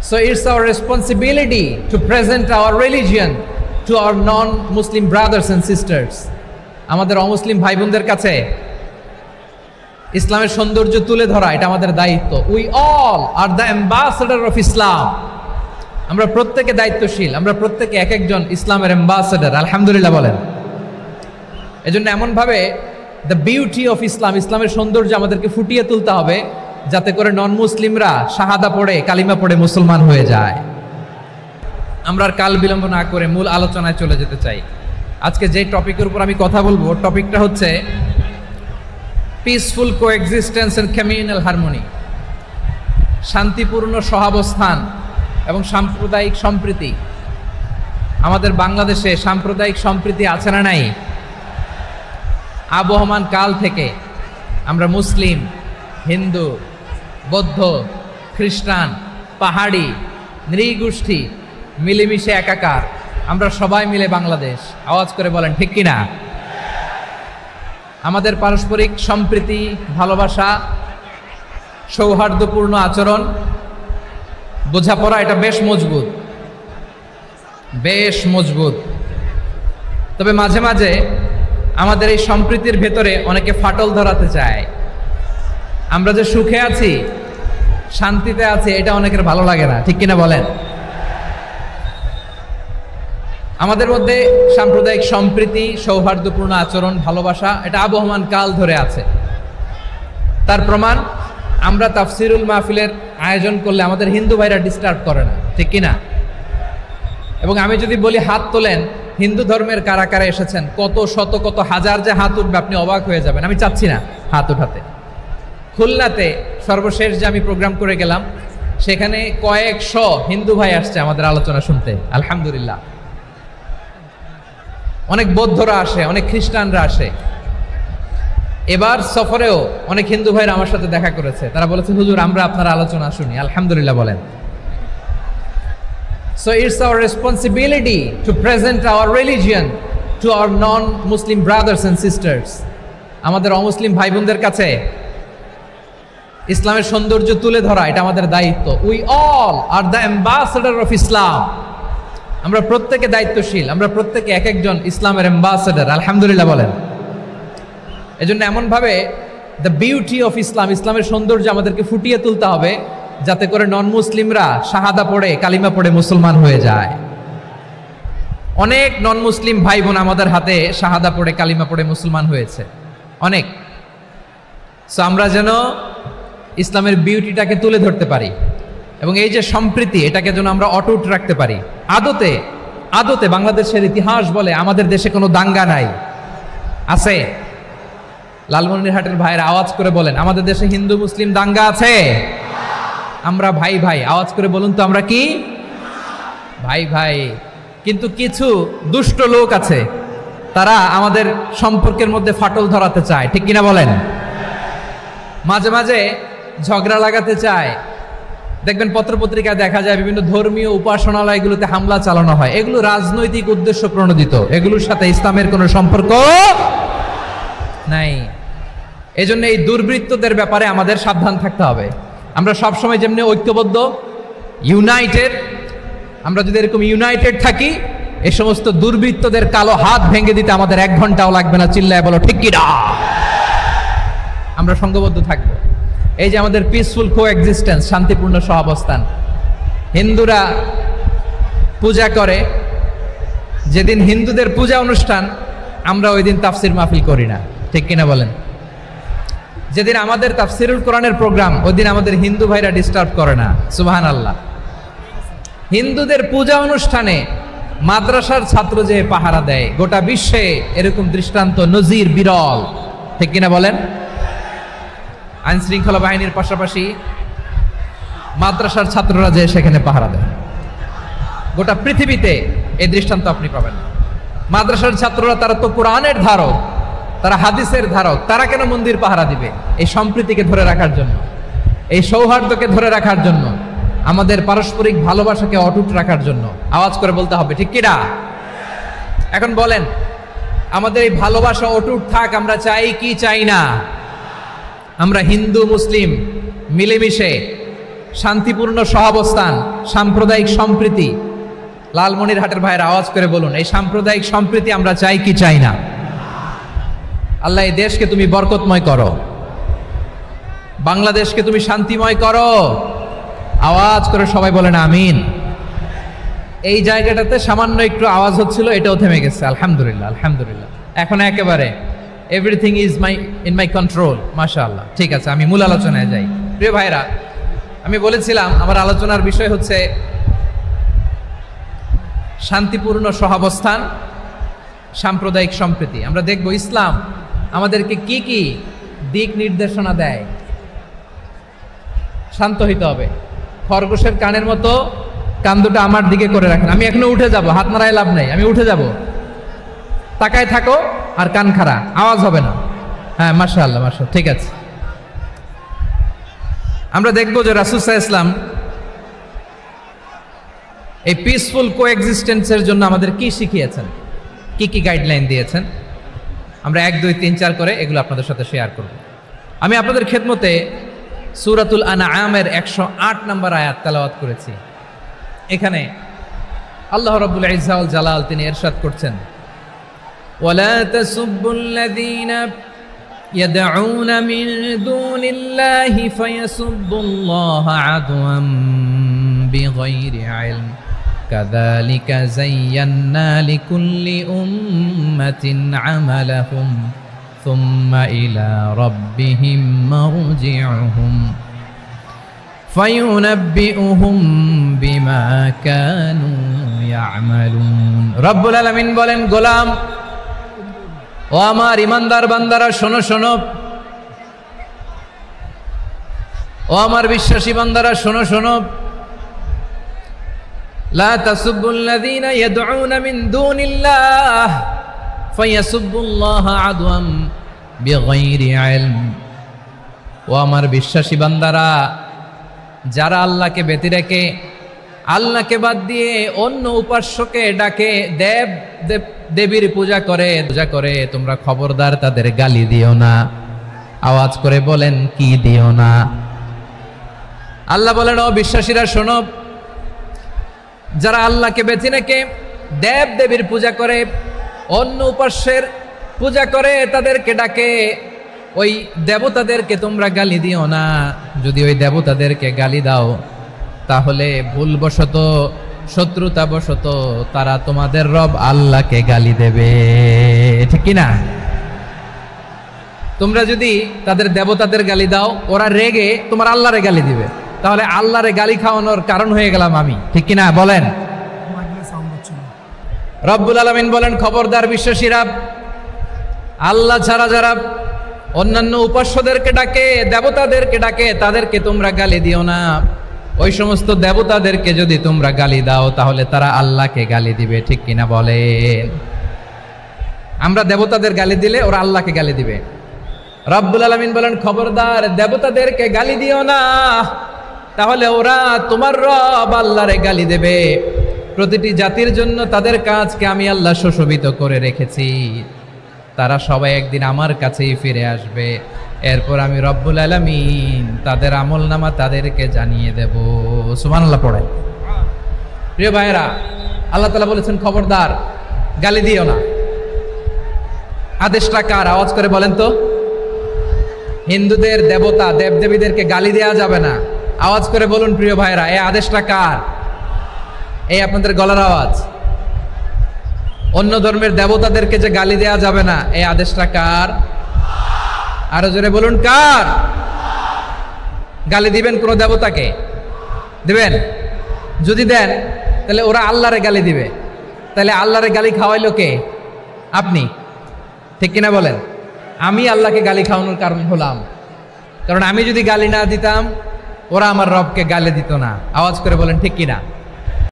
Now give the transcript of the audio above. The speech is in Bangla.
So it's our responsibility to present our religion to our non-Muslim brothers and sisters. আমাদের অমুসলিম ভাই বোনদের কাছে ইসলামের সৌন্দর্য তুলে ধরা এটা আমাদের দায়িত্ব। We all are the ambassador of Islam. আমরা প্রত্যেকে দায়িত্বশীল, আমরা প্রত্যেকে এক একজন ইসলামের অ্যাম্বাসেডর। আলহামদুলিল্লাহ বলেন। এজন্য এমনভাবে দ্য বিউটি অফ ইসলাম, ইসলামের সৌন্দর্য আমাদেরকে ফুটিয়ে তুলতে হবে যাতে করে নন মুসলিমরা শাহাদা পড়ে কালিমা পড়ে মুসলমান হয়ে যায়। আমরা আর কাল বিলম্ব না করে মূল আলোচনায় চলে যেতে চাই। আজকে যে টপিকের উপর আমি কথা বলবো টপিকটা হচ্ছে peaceful coexistence and communal harmony, শান্তিপূর্ণ সহাবস্থান এবং সাম্প্রদায়িক সম্প্রীতি। আমাদের বাংলাদেশে সাম্প্রদায়িক সম্প্রীতি আছে না নাই? আবহমান কাল থেকে আমরা মুসলিম, হিন্দু, বৌদ্ধ, খ্রিস্টান, পাহাড়ি, নৃগোষ্ঠী মিলেমিশে একাকার, আমরা সবাই মিলে বাংলাদেশ। আওয়াজ করে বলেন ঠিক কিনা? আমাদের পারস্পরিক সম্প্রীতি, ভালোবাসা, সৌহার্দ্যপূর্ণ আচরণ, বোঝাপড়া এটা বেশ মজবুত, বেশ মজবুত। তবে মাঝে মাঝে আমাদের এই সম্প্রীতির ভেতরে অনেকে ফাটল ধরাতে চায়। আমরা যে সুখে আছি, শান্তিতে আছি, এটা অনেকের ভালো লাগে না, ঠিক কিনা বলেন? আমাদের মধ্যে সাম্প্রদায়িক সম্প্রীতি, সৌহার্দ্যপূর্ণ আচরণ, ভালোবাসা এটা আবহমান কাল ধরে আছে। তার প্রমাণ আমরা তাফসিরুল মাহফিলের আয়োজন করলে আমাদের হিন্দু ভাইরা ডিস্টার্ব করে না, ঠিক কিনা? এবং আমি যদি বলি হাত তোলেন, হিন্দু ধর্মের কারা কারা এসেছেন, কত শত কত হাজার যে হাত উঠবে, আপনি অবাক হয়ে যাবেন। আমি চাচ্ছি না হাত উঠাতে। খুলনাতে সর্বশেষ যে আমি প্রোগ্রাম করে গেলাম, সেখানে কয়েকশো হিন্দু ভাই আসছে আমাদের আলোচনা শুনতে, আলহামদুলিল্লাহ। অনেক বৌদ্ধরা আসে, অনেক খ্রিস্টানরা আসে। এবার সফরেও অনেক হিন্দু ভাইরা আমার সাথে দেখা করেছে। তারা বলেছে, হুজুর আমরা আপনার আলোচনা শুনি। আলহামদুলিল্লাহ বলেন। So it's our responsibility to present our religion to our non-Muslim brothers and sisters. আমাদের অমুসলিম ভাই বোনদের কাছে ইসলামের সৌন্দর্য তুলে ধরা এটা আমাদের দায়িত্ব। We all are the ambassador of Islam. আমরা প্রত্যেকে দায়িত্বশীল, আমরা প্রত্যেকে এক একজন ইসলামের অ্যাম্বাসেডর। আলহামদুলিল্লাহ বলেন। এজন্য এমনভাবে দ্য বিউটি অফ ইসলাম, ইসলামের সৌন্দর্য আমাদেরকে ফুটিয়ে তুলতে হবে যাতে করে নন মুসলিমরা শাহাদা পড়ে কালিমা পড়ে মুসলমান হয়ে যায়। অনেক নন মুসলিম ভাই বোন আমাদের হাতে শাহাদা পড়ে কালিমা পড়ে মুসলমান হয়েছে, অনেক। সো আমরা যেন ইসলামের বিউটিটাকে তুলে ধরতে পারি এবং এই যে সম্প্রীতি এটাকে যেন আমরা অটুট রাখতে পারি। আদতে আদতে বাংলাদেশের ইতিহাস বলে আমাদের দেশে কোনো দাঙ্গা নাই, আছে? লালমনিরহাটের ভাইয়ের আওয়াজ করে বলেন, আমাদের দেশে হিন্দু মুসলিম দাঙ্গা আছে? আমরা ভাই ভাই, আওয়াজ করে বলুন তো আমরা কি ভাই ভাই। কিন্তু কিছু দুষ্ট লোক আছে, তারা আমাদের সম্পর্কের মধ্যে ফাটল ধরাতে চায়, ঠিক কিনা বলেন? মাঝে মাঝে ঝগড়া লাগাতে চায়। দেখবেন পত্রপত্রিকায় দেখা যায় বিভিন্ন ধর্মীয় উপাসনালয়গুলোতে হামলা চালানো হয়। এগুলো রাজনৈতিক উদ্দেশ্য প্রণোদিত, এগুলোর সাথে ইসলামের কোনো সম্পর্ক নাই। এজন্য এই দুর্বৃত্তদের ব্যাপারে আমাদের সাবধান থাকতে হবে। আমরা সবসময় যেমনি ঐক্যবদ্ধ, ইউনাইটেড, আমরা যদি এরকম ইউনাইটেড থাকি, এই সমস্ত দুর্বৃত্তদের কালো হাত ভেঙে দিতে আমাদের 1 ঘন্টাও লাগবে না। চিল্লায় বলো ঠিক কিনা? আমরা সংঘবদ্ধ থাকবো। এই যে আমাদের পিসফুল কোএক্সিস্টেন্স, শান্তিপূর্ণ সহাবস্থান। হিন্দুরা পূজা করে, যেদিন হিন্দুদের পূজা অনুষ্ঠান আমরা ওই দিন তাফসির মাহফিল করি না, ঠিক কিনা বলেন? যেদিন আমাদের তাফসিরুল কোরআনের প্রোগ্রাম, ওই দিন আমাদের হিন্দু ভাইরা ডিস্টার্ব করে না। সুবহানাল্লাহ। হিন্দুদের পূজা অনুষ্ঠানে মাদ্রাসার ছাত্র যে পাহারা দেয়, গোটা বিশ্বে এরকম দৃষ্টান্ত নজির বিরল, ঠিক কিনা বলেন? আইন শৃঙ্খলা বাহিনীর পাশাপাশি মাদ্রাসার ছাত্ররা যে সেখানে পাহারা দেয়, গোটা পৃথিবীতে এই দৃষ্টান্ত আপনি পাবেন। মাদ্রাসার ছাত্ররা তারা তো কোরআনের ধারক, তারা হাদিসের ধারক, তারা কেন মন্দির পাহারা দিবে? এই সম্প্রীতিকে ধরে রাখার জন্য, এই সৌহার্দ্যকে ধরে রাখার জন্য, আমাদের পারস্পরিক ভালোবাসাকে অটুট রাখার জন্য। আওয়াজ করে বলতে হবে ঠিক কিনা? এখন বলেন, আমাদের এই ভালোবাসা অটুট থাক আমরা চাই কি চাই না? আমরা হিন্দু মুসলিম মিলেমিশে শান্তিপূর্ণ সহাবস্থান, সাম্প্রদায়িক সম্প্রীতি। লালমনিরহাটের ভাইয়ের আওয়াজ করে বলুন, এই সাম্প্রদায়িক সম্প্রীতি আমরা চাই কি চাই না? আল্লাহ এই দেশকে তুমি বরকতময় করো, বাংলাদেশকে তুমি শান্তিময় করো। আওয়াজ করে সবাই বলেন আমিন। এই জায়গাটাতে সামান্য একটু আওয়াজ হচ্ছিল, এটাও থেমে গেছে, আলহামদুলিল্লাহ আলহামদুলিল্লাহ। এখন একেবারে everything is in my control, মাশাআল্লাহ। ঠিক আছে, আমি মূল আলোচনায় যাই। প্রিয় ভাইরা, আমি বলেছিলাম আমার আলোচনার বিষয় হচ্ছে শান্তিপূর্ণ সহাবস্থান, সাম্প্রদায়িক সম্প্রীতি। আমরা দেখব ইসলাম আমাদেরকে কি কি দিক নির্দেশনা দেয়। শান্ত হইতে হবে, খরগোশের কানের মতো কান দুটো আমার দিকে করে রাখেন। আমি এখনো উঠে যাব, হাত নাড়ায় লাভ নেই, আমি উঠে যাব। তাকায় থাকো আর কান খাড়া, আওয়াজ হবে না। হ্যাঁ, মাশাআল্লাহ মাশাআল্লাহ, ঠিক আছে। আমরা দেখব যে রাসূল সাল্লাল্লাহু আলাইহি ওয়াসাল্লাম এই পিসফুল কোএক্সিস্টেন্সের জন্য আমাদের কি শিখিয়েছেন, কি কি গাইডলাইন দিয়েছেন। আমরা 1 2 3 4 করে এগুলো আপনাদের সাথে শেয়ার করব। আমি আপনাদের খেদমতে সূরাতুল আনআমের 108 নম্বর আয়াত তেলাওয়াত করেছি। এখানে আল্লাহ রাব্বুল ইজ্জা ওয়াল জালাল তিনি ইরশাদ করছেন, ওয়ালা তাসুব্বুল্লাযীনা ইয়াদউনা মিন দুনিল্লাহি ফায়াসুব্বুল্লাহা আদওয়াম বিগাইরি ইলম কাযালিকা যায়্যান্না লিকুল্লি উম্মাতিন আমালাহুম সুম্মা ইলা রাব্বিহিম মারজিউহুম ফায়ুনাব্বিউহুম বিমা কানু ইয়ামালুন। রব্বুল আলামিন বলেন, গোলাম ও আমার ইমানদার বান্দারা শোনো শোনো, ও আমার বিশ্বাসী বান্দারা শোনো শোনো। লা তাসুব্বুল্লাযীনা ইয়াদউনা মিন দুনিল্লাহ ফায়াসুব্বুল্লাহা আদওয়াম বিগাইরি ইলম। ও আমার বিশ্বাসী বান্দারা, যারা আল্লাহকে ব্যতি রেখে, আল্লাহকে বাদ দিয়ে অন্য উপাস্যকে ডাকে, দেবীর পূজা করে, তোমরা খবরদার তাদের গালি দিও না। আওয়াজ করে বলেন, কি দিও না? আল্লাহ বলেন, ও বিশ্বাসীরা শোনো, যারা আল্লাহকে বেছে রেখে দেবীর পূজা করে, অন্য উপাস্যের পূজা করে, তাদেরকে ডাকে, ওই দেবতাদেরকে তোমরা গালি দিও না। যদি ওই দেবতাদেরকে গালি দাও তাহলে ভুলবশত, শত্রুতাবশত তারা তোমাদের রব আল্লাহকে গালি দেবে, ঠিক কি না? তোমরা যদি তাদের দেবতাদের গালি দাও, ওরা রেগে তোমার আল্লাহরে গালি দিবে, তাহলে আল্লাহরে গালি খাওয়ানোর কারণ হয়ে গেলাম আমি, ঠিক কি না? বলেন। রব্বুল আলামিন বলেন, খবরদার বিশ্বাসীরা, আল্লাহ ছাড়া যারা অন্যান্য উপাস্যদেরকে ডাকে, দেবতাদেরকে ডাকে, তাদেরকে তোমরা গালি দিও না। ওই সমস্ত দেবতাদেরকে যদি তোমরা গালি দাও তাহলে তারা আল্লাহকে গালি দিবে, ঠিক কিনা বলেন? আমরা দেবতাদের গালি দিলে ওরা আল্লাহকে গালি দিবে। রব্বুল আলামিন বলেন, খবরদার দেবতাদেরকে গালি দিও না, তাহলে ওরা তোমার রব আল্লাহরে গালি দেবে। প্রতিটি জাতির জন্য তাদের কাজকে আমি আল্লাহ সুশোভিত করে রেখেছি, তারা সবাই একদিন আমার কাছেই ফিরে আসবে। এরপর আমি রব্বুল আলামিন তাদের আমলনামা তাদেরকে জানিয়ে দেব। সুবহানাল্লাহ পড়ে। প্রিয় ভাইয়েরা, আল্লাহ তাআলা বলেছেন, খবরদার গালি দিও না। আদেশটা কার? আওয়াজ করে বলেন তো। হিন্দুদের দেবতা দেবদেবীদেরকে গালি দেওয়া যাবে না। আওয়াজ করে বলুন প্রিয় ভাইয়েরা, এই আদেশটা কার? এই আপনাদের গলার আওয়াজ। অন্য ধর্মের দেবতাদেরকে যে গালি দেওয়া যাবে না, এই আদেশটা কার? আরো জোরে বলুন, কার? গালি দিবেন কোন দেবতাকে? দিবেন? যদি দেন তাহলে ওরা আল্লাহরে গালি দিবে, তাহলে আল্লাহরে গালি খাওয়াইলো কে? আপনি, ঠিক কিনা বলেন? আমি আল্লাহকে গালি খাওয়ানোর কারণ হলাম, কারণ আমি যদি গালি না দিতাম ওরা আমার রবকে গালি দিত না। আওয়াজ করে বলেন, ঠিক কিনা?